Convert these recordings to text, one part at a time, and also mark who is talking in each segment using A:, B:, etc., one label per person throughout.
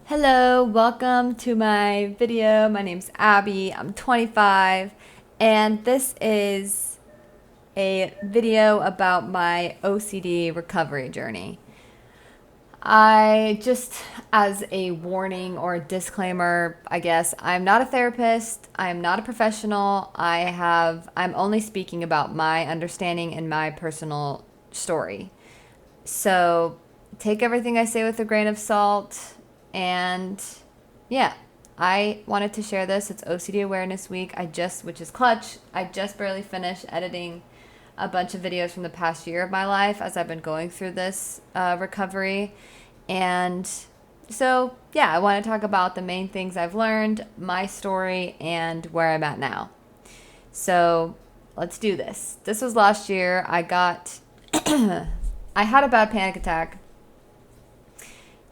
A: Hello, welcome to my video. My name's Abby. I'm 25, and this is a video about my OCD recovery journey. As a warning or a disclaimer, I guess, I'm not a therapist. I'm not a professional. I'm only speaking about my understanding and my personal story. So take everything I say with a grain of salt. And yeah, I wanted to share this. It's OCD Awareness Week. Which is clutch. I just barely finished editing a bunch of videos from the past year of my life as I've been going through this recovery. And so, yeah, I want to talk about the main things I've learned, my story, and where I'm at now. So let's do this. This was last year. I had a bad panic attack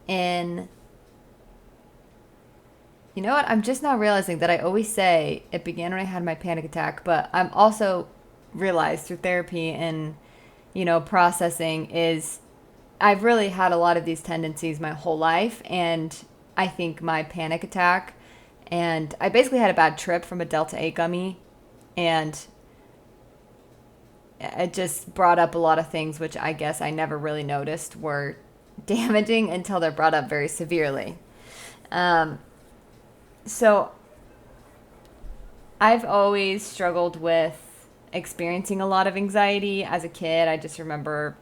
A: in, you know what? I'm just now realizing that I always say it began when I had my panic attack, but I'm also realized through therapy and, processing is I've really had a lot of these tendencies my whole life. And I think my panic attack, and I basically had a bad trip from a Delta 8 gummy, and it just brought up a lot of things which I guess I never really noticed were damaging until they're brought up very severely. So I've always struggled with experiencing a lot of anxiety as a kid. I just remember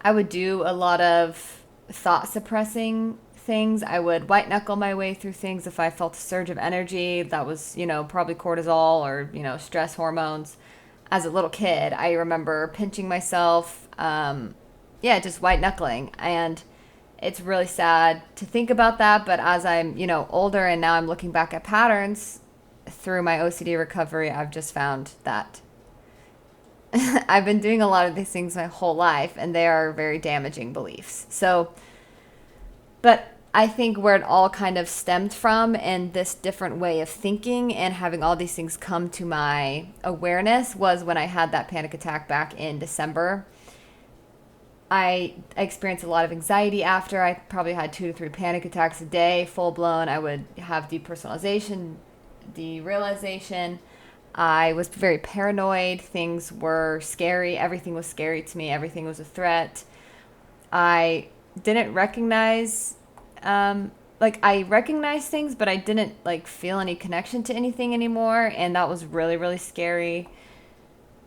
A: I would do a lot of thought suppressing things. I would white knuckle my way through things if I felt a surge of energy that was, probably cortisol or, stress hormones. As a little kid, I remember pinching myself, just white knuckling. And it's really sad to think about that. But as I'm, older and now I'm looking back at patterns through my OCD recovery, I've just found that I've been doing a lot of these things my whole life, and they are very damaging beliefs. But I think where it all kind of stemmed from and this different way of thinking and having all these things come to my awareness was when I had that panic attack back in December. I experienced a lot of anxiety after. I probably had 2 to 3 panic attacks a day, full blown. I would have depersonalization, derealization. I was very paranoid. Things were scary. Everything was scary to me. Everything was a threat. I didn't recognize, I recognized things, but I didn't feel any connection to anything anymore. And that was really, really scary.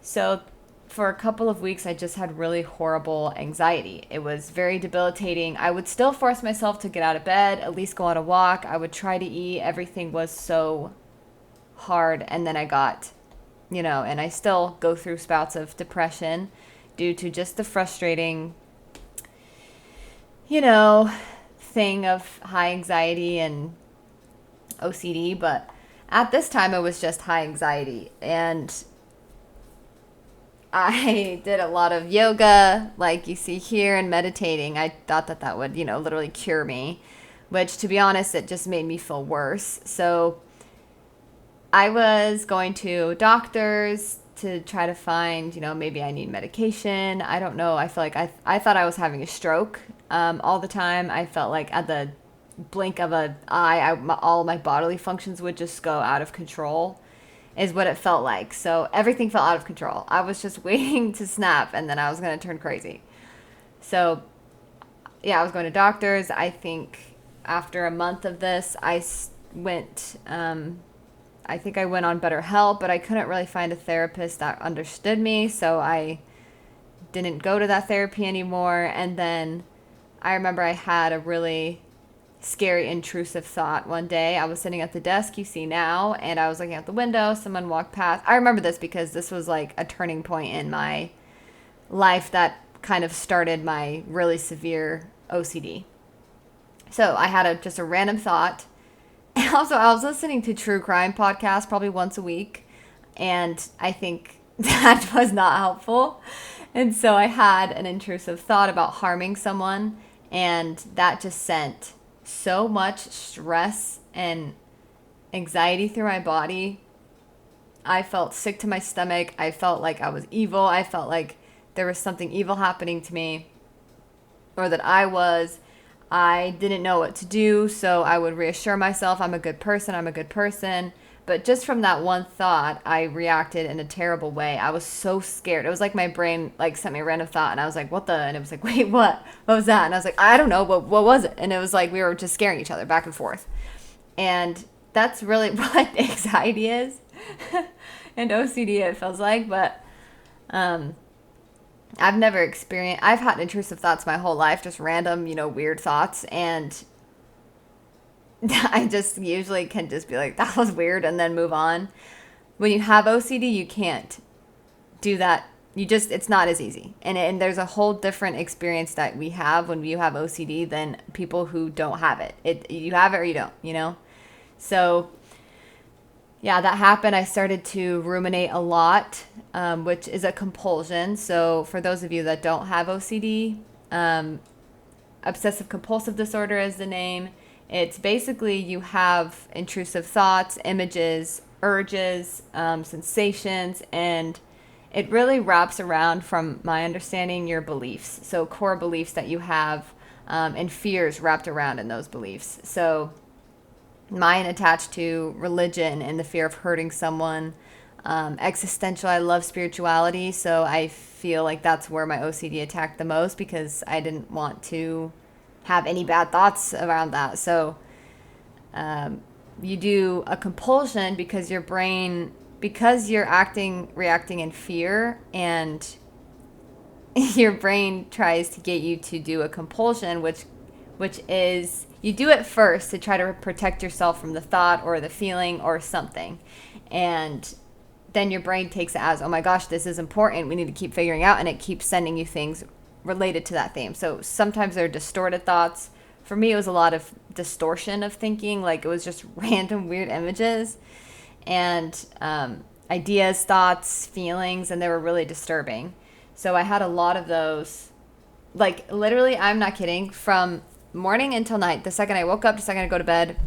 A: So for a couple of weeks, I just had really horrible anxiety. It was very debilitating. I would still force myself to get out of bed, at least go on a walk. I would try to eat. Everything was so hard. And then I got, and I still go through spouts of depression due to just the frustrating, thing of high anxiety and OCD. But at this time, it was just high anxiety. And I did a lot of yoga, like you see here, and meditating. I thought that would, literally cure me, which, to be honest, it just made me feel worse. So I was going to doctors to try to find, maybe I need medication. I don't know. I feel like I thought I was having a stroke all the time. I felt like at the blink of an eye, all my bodily functions would just go out of control, is what it felt like. So everything felt out of control. I was just waiting to snap, and then I was going to turn crazy. So, yeah, I was going to doctors. I think after a month of this, I went on BetterHelp, but I couldn't really find a therapist that understood me, so I didn't go to that therapy anymore. And then I remember I had a really scary, intrusive thought one day. I was sitting at the desk you see now, and I was looking out the window. Someone walked past. I remember this because this was like a turning point in my life that kind of started my really severe OCD. So I had just a random thought. And also, I was listening to true crime podcasts probably once a week, and I think that was not helpful. And so I had an intrusive thought about harming someone, and that just sent so much stress and anxiety through my body. I felt sick to my stomach. I felt like I was evil. I felt like there was something evil happening to me, or that I was. I didn't know what to do, so I would reassure myself, I'm a good person, I'm a good person. But just from that one thought, I reacted in a terrible way. I was so scared. It was like my brain like sent me a random thought, and I was like, "What the?" And it was like, "Wait, what? What was that?" And I was like, "I don't know. What was it?" And it was like we were just scaring each other back and forth. And that's really what anxiety is, and OCD it feels like. But um, I've never experienced. I've had intrusive thoughts my whole life, just random, weird thoughts, and I just usually can just be like, that was weird, and then move on. When you have OCD, you can't do that. It's not as easy. And there's a whole different experience that we have when you have OCD than people who don't have it. You have it or you don't. So, yeah, that happened. I started to ruminate a lot, which is a compulsion. So, for those of you that don't have OCD, obsessive compulsive disorder is the name. It's basically you have intrusive thoughts, images, urges, sensations, and it really wraps around, from my understanding, your beliefs. So core beliefs that you have, and fears wrapped around in those beliefs. So mine attached to religion and the fear of hurting someone. Existential, I love spirituality, so I feel like that's where my OCD attacked the most, because I didn't want to have any bad thoughts around that. So you do a compulsion because your brain, because you're reacting in fear, and your brain tries to get you to do a compulsion, which is, you do it first to try to protect yourself from the thought or the feeling or something. And then your brain takes it as, oh my gosh, this is important, we need to keep figuring out, and it keeps sending you things related to that theme. So sometimes they're distorted thoughts. For me, it was a lot of distortion of thinking, like it was just random weird images and ideas, thoughts, feelings, and they were really disturbing. So I had a lot of those, like literally, I'm not kidding, from morning until night. The second I woke up, the second I go to bed,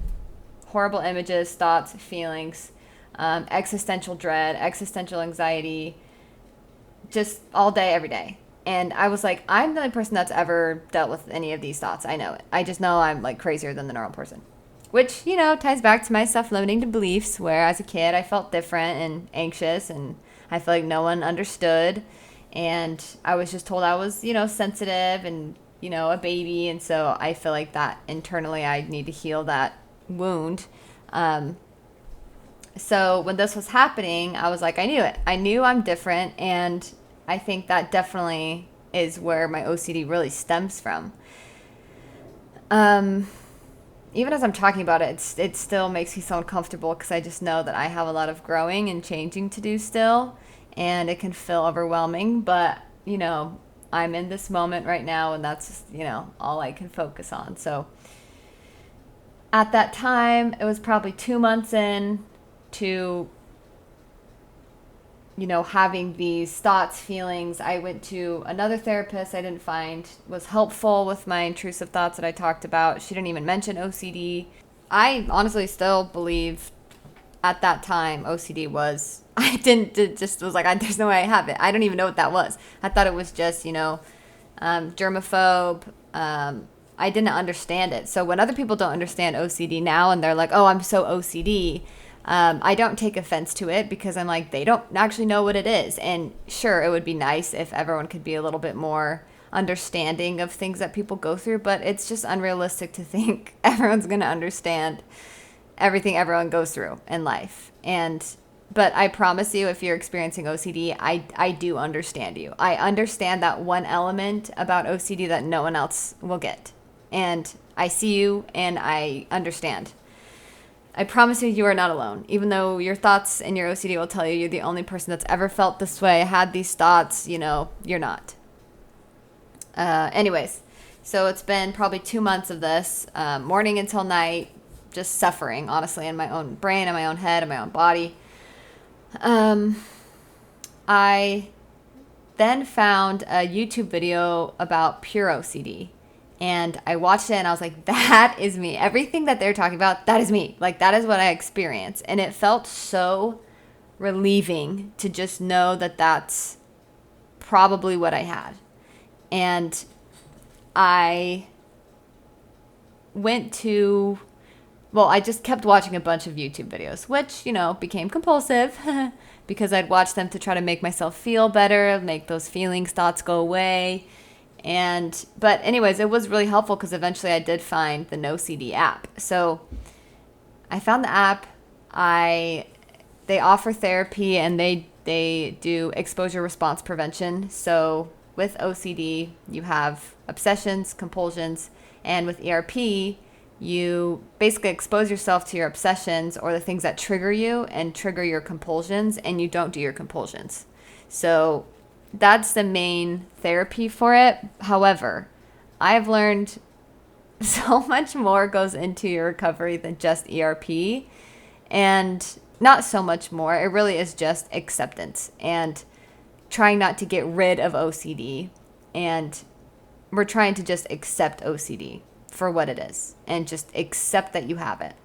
A: horrible images, thoughts, feelings, existential dread, existential anxiety, just all day, every day. And I was like, I'm the only person that's ever dealt with any of these thoughts. I know it. I just know I'm like crazier than the normal person. Which, ties back to my self-limiting beliefs, where as a kid I felt different and anxious, and I feel like no one understood. And I was just told I was, sensitive and, a baby. And so I feel like that internally I need to heal that wound. So when this was happening, I was like, I knew it. I knew I'm different, and I think that definitely is where my OCD really stems from. Even as I'm talking about it, it still makes me so uncomfortable, because I just know that I have a lot of growing and changing to do still, and it can feel overwhelming. But, I'm in this moment right now, and that's, all I can focus on. So at that time, it was probably 2 months in to having these thoughts, feelings. I went to another therapist I didn't find was helpful with my intrusive thoughts that I talked about. She didn't even mention OCD. I honestly still believe at that time OCD was, I didn't, it just was like, there's no way I have it. I don't even know what that was. I thought it was just, germaphobe. I didn't understand it. So when other people don't understand OCD now, and they're like, oh, I'm so OCD, I don't take offense to it, because I'm like, they don't actually know what it is. And sure, it would be nice if everyone could be a little bit more understanding of things that people go through, but it's just unrealistic to think everyone's going to understand everything everyone goes through in life. But I promise you, if you're experiencing OCD, I do understand you. I understand that one element about OCD that no one else will get. And I see you, and I understand. I promise you are not alone. Even though your thoughts and your OCD will tell you you're the only person that's ever felt this way, had these thoughts, you're not. Anyways, so it's been probably 2 months of this, morning until night, just suffering, honestly, in my own brain, in my own head, in my own body. I then found a YouTube video about pure OCD. And I watched it, and I was like, that is me. Everything that they're talking about, that is me. Like, that is what I experience. And it felt so relieving to just know that that's probably what I had. And I went to, well, I just kept watching a bunch of YouTube videos, which, became compulsive because I'd watch them to try to make myself feel better, make those feelings, thoughts go away. But anyways, it was really helpful because eventually I did find the OCD app. So I found the app. They offer therapy and they do exposure response prevention. So with OCD, you have obsessions, compulsions, and with ERP, you basically expose yourself to your obsessions or the things that trigger you and trigger your compulsions, and you don't do your compulsions. So that's the main therapy for it. However, I've learned so much more goes into your recovery than just ERP, and not so much more. It really is just acceptance and trying not to get rid of OCD. And we're trying to just accept OCD for what it is and just accept that you have it.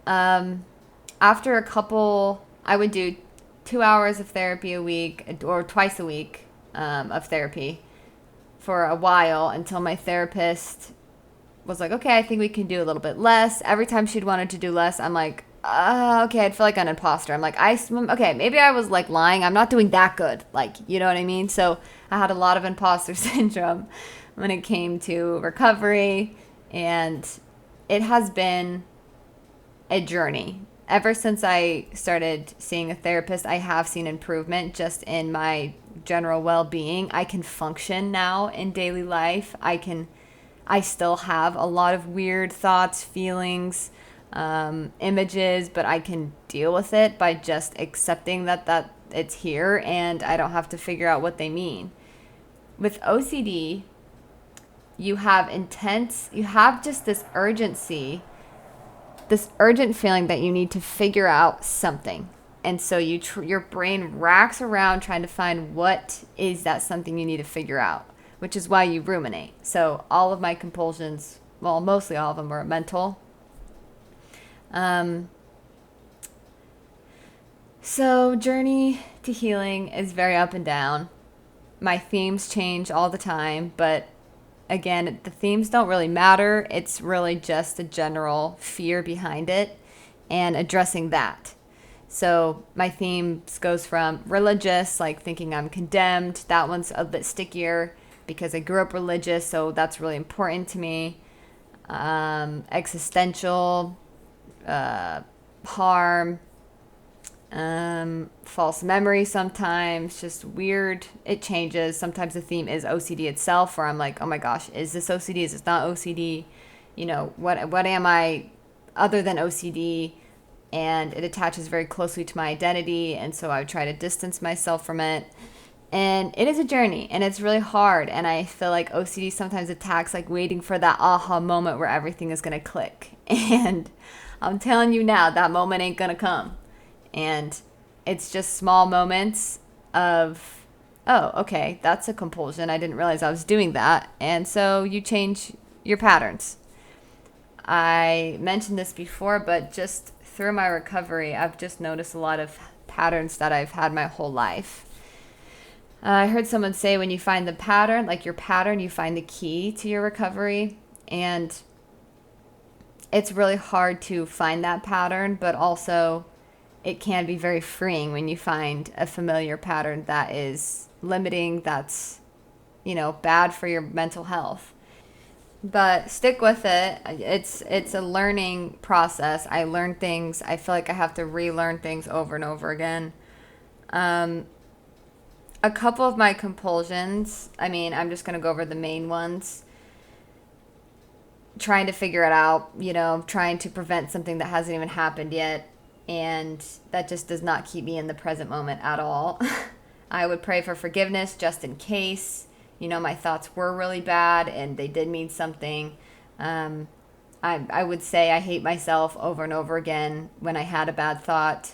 A: After a couple, I would do 2 hours of therapy a week or twice a week of therapy for a while until my therapist was like, okay, I think we can do a little bit less. Every time she'd wanted to do less, I'm like, okay, I'd feel like an imposter. I'm like, okay, maybe I was like lying. I'm not doing that good. Like, you know what I mean? So I had a lot of imposter syndrome when it came to recovery. And it has been a journey. Ever since I started seeing a therapist, I have seen improvement just in my general well-being. I can function now in daily life. I still have a lot of weird thoughts, feelings, images, but I can deal with it by just accepting that it's here and I don't have to figure out what they mean. With OCD, you have just this urgency, this urgent feeling that you need to figure out something. And so your brain racks around trying to find what is that something you need to figure out, which is why you ruminate. So all of my compulsions, well, mostly all of them were mental. So journey to healing is very up and down. My themes change all the time, but again, the themes don't really matter. It's really just a general fear behind it and addressing that. So my themes goes from religious, like thinking I'm condemned. That one's a bit stickier because I grew up religious, so that's really important to me. Existential, harm, false memory sometimes, just weird. It changes. Sometimes the theme is OCD itself, where I'm like, oh my gosh, is this OCD? Is this not OCD? What am I other than OCD? And it attaches very closely to my identity, and so I would try to distance myself from it. And it is a journey, and it's really hard, and I feel like OCD sometimes attacks like waiting for that aha moment where everything is going to click. And I'm telling you now, that moment ain't going to come. And it's just small moments of, oh, okay, that's a compulsion. I didn't realize I was doing that. And so you change your patterns. I mentioned this before, but just through my recovery, I've just noticed a lot of patterns that I've had my whole life. I heard someone say when you find the pattern, like your pattern, you find the key to your recovery. And it's really hard to find that pattern, but also it can be very freeing when you find a familiar pattern that is limiting, that's, bad for your mental health. But stick with it. It's a learning process. I learn things. I feel like I have to relearn things over and over again. A couple of my compulsions, I'm just going to go over the main ones. Trying to figure it out, trying to prevent something that hasn't even happened yet. And that just does not keep me in the present moment at all. I would pray for forgiveness just in case. My thoughts were really bad and they did mean something. I would say I hate myself over and over again when I had a bad thought.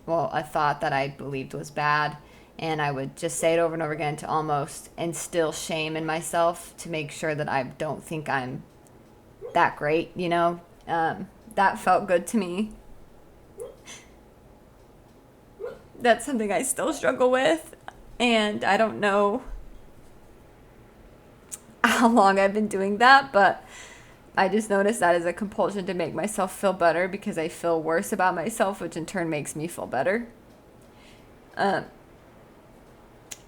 A: Well, a thought that I believed was bad. And I would just say it over and over again to almost instill shame in myself to make sure that I don't think I'm that great, that felt good to me. That's something I still struggle with, and I don't know how long I've been doing that, but I just noticed that as a compulsion to make myself feel better because I feel worse about myself, which in turn makes me feel better. Um,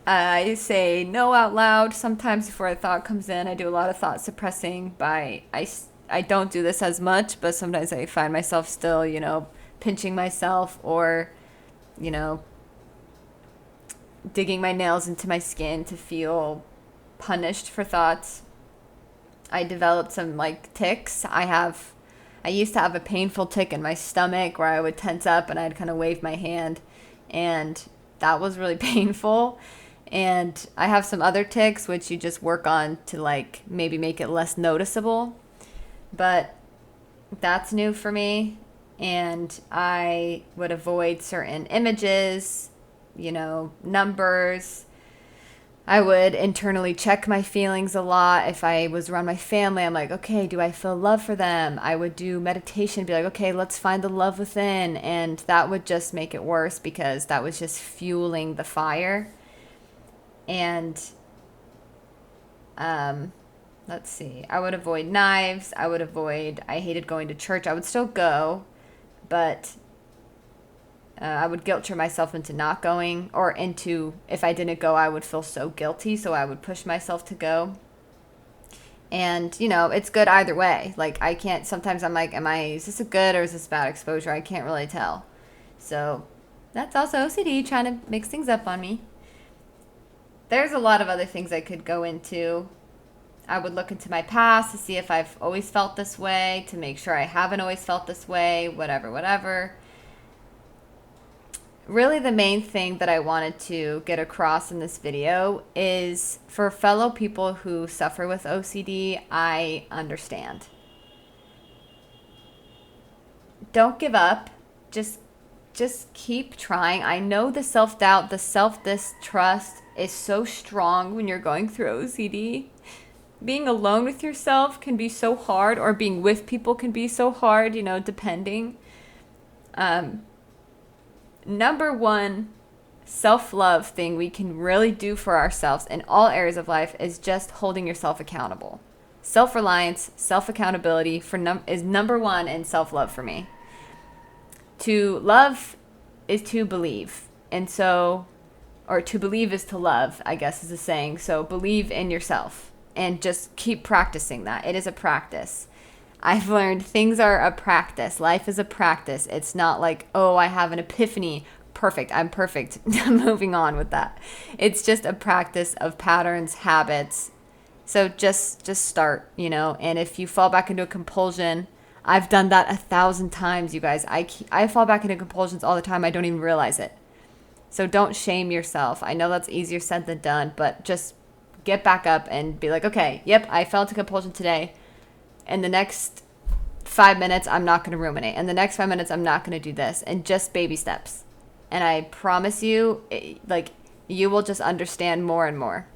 A: I say no out loud sometimes before a thought comes in. I do a lot of thought suppressing I don't do this as much, but sometimes I find myself still, pinching myself or, you know, digging my nails into my skin to feel punished for thoughts. I developed some like tics. I used to have a painful tic in my stomach where I would tense up and I'd kind of wave my hand, and that was really painful. And I have some other tics which you just work on to like maybe make it less noticeable. But that's new for me. And I would avoid certain images, numbers. I would internally check my feelings a lot. If I was around my family, I'm like, okay, do I feel love for them? I would do meditation, be like, okay, let's find the love within. And that would just make it worse because that was just fueling the fire. And let's see, I would avoid knives. I hated going to church. I would still go, but I would guilt trip myself into not going, or if I didn't go, I would feel so guilty. So I would push myself to go. And, it's good either way. Like, sometimes I'm like, is this a good or is this bad exposure? I can't really tell. So that's also OCD trying to mix things up on me. There's a lot of other things I could go into. I would look into my past to see if I've always felt this way, to make sure I haven't always felt this way, whatever. Really, the main thing that I wanted to get across in this video is for fellow people who suffer with OCD, I understand. Don't give up. Just keep trying. I know the self-doubt, the self-distrust is so strong when you're going through OCD. Being alone with yourself can be so hard, or being with people can be so hard, depending. Number one self-love thing we can really do for ourselves in all areas of life is just holding yourself accountable. Self-reliance, self-accountability is number one in self-love for me. To love is to believe. And so, or to believe is to love, I guess is the saying. So believe in yourself and just keep practicing that. It is a practice. I've learned things are a practice. Life is a practice. It's not like, oh, I have an epiphany. Perfect. I'm perfect. I'm moving on with that. It's just a practice of patterns, habits. So just start, and if you fall back into a compulsion, I've done that 1,000 times, you guys. I fall back into compulsions all the time. I don't even realize it. So don't shame yourself. I know that's easier said than done, but just get back up and be like, okay, yep, I fell into compulsion today. And the next 5 minutes, I'm not going to ruminate. And the next 5 minutes, I'm not going to do this. And just baby steps. And I promise you, you will just understand more and more.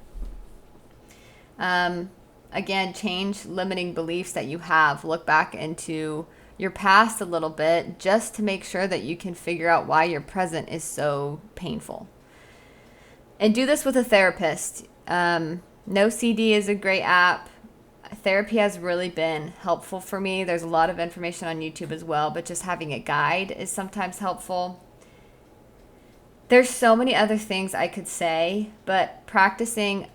A: Again, change limiting beliefs that you have. Look back into your past a little bit just to make sure that you can figure out why your present is so painful. And do this with a therapist. No CD is a great app. Therapy has really been helpful for me. There's a lot of information on YouTube as well, but just having a guide is sometimes helpful. There's so many other things I could say, but practicing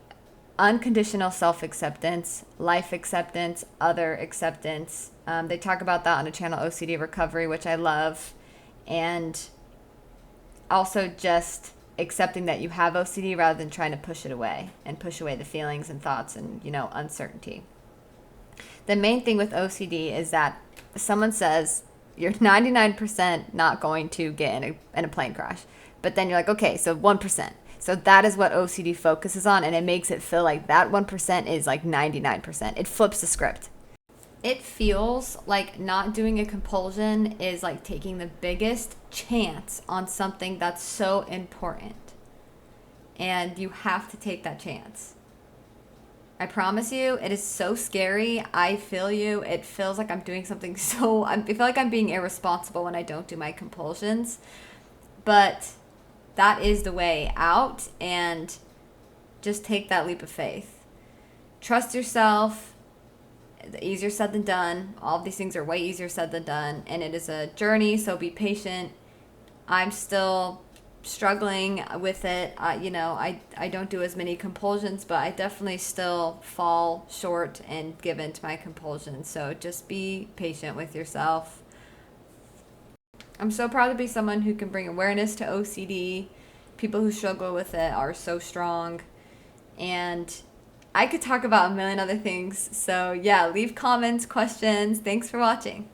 A: unconditional self-acceptance, life acceptance, other acceptance. They talk about that on a channel, OCD Recovery, which I love. And also just accepting that you have OCD rather than trying to push it away and push away the feelings and thoughts and, uncertainty. The main thing with OCD is that someone says you're 99% not going to get in a plane crash. But then you're like, okay, so 1%. So that is what OCD focuses on, and it makes it feel like that 1% is like 99%. It flips the script. It feels like not doing a compulsion is like taking the biggest chance on something that's so important. And you have to take that chance. I promise you, it is so scary. I feel you. It feels like I'm doing something I feel like I'm being irresponsible when I don't do my compulsions. But that is the way out, and just take that leap of faith. trust yourself. Easier said than done. All of these things are way easier said than done, and it is a journey, so be patient. I'm still struggling with it. I don't do as many compulsions, but I definitely still fall short and give in to my compulsions. So just be patient with yourself. I'm so proud to be someone who can bring awareness to OCD. People who struggle with it are so strong. And I could talk about a million other things. So, yeah, leave comments, questions. Thanks for watching.